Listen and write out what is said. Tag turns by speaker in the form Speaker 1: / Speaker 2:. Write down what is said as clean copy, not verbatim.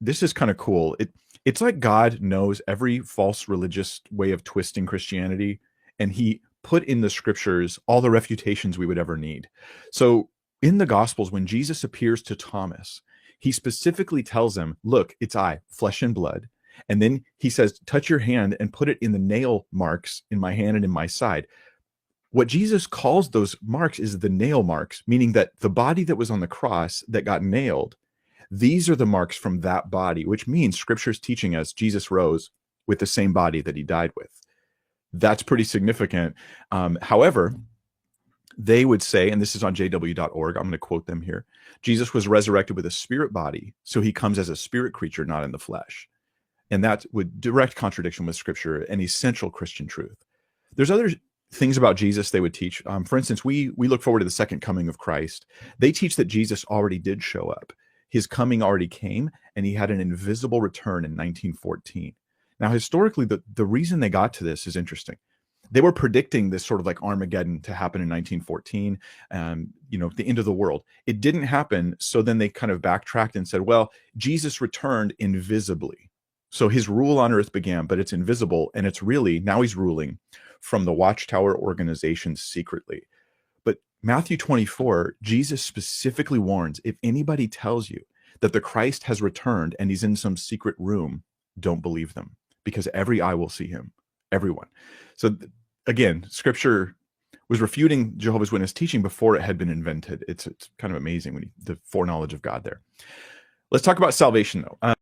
Speaker 1: this is kind of cool. It's like God knows every false religious way of twisting Christianity, and he put in the scriptures all the refutations we would ever need. So in the Gospels, when Jesus appears to Thomas, he specifically tells him, look, it's I, flesh and blood. And then he says, touch your hand and put it in the nail marks in my hand and in my side. What Jesus calls those marks is the nail marks, meaning that the body that was on the cross that got nailed, these are the marks from that body, which means scripture's teaching us Jesus rose with the same body that he died with. That's pretty significant. However, they would say, and this is on jw.org, I'm going to quote them here, Jesus was resurrected with a spirit body, so he comes as a spirit creature, not in the flesh. And that would direct contradiction with scripture and essential Christian truth. There's other things about Jesus they would teach. For instance, we look forward to the second coming of Christ. They teach that Jesus already did show up. His coming already came, and he had an invisible return in 1914. Now, historically, the reason they got to this is interesting. They were predicting this sort of like Armageddon to happen in 1914, the end of the world. It didn't happen, so then they kind of backtracked and said, well, Jesus returned invisibly. So his rule on earth began, but it's invisible, and it's really, now he's ruling from the Watchtower organization secretly. But Matthew 24, Jesus specifically warns, if anybody tells you that the Christ has returned and he's in some secret room, don't believe them, because every eye will see him, everyone. So again, scripture was refuting Jehovah's Witness teaching before it had been invented. It's kind of amazing the foreknowledge of God there. Let's talk about salvation, though.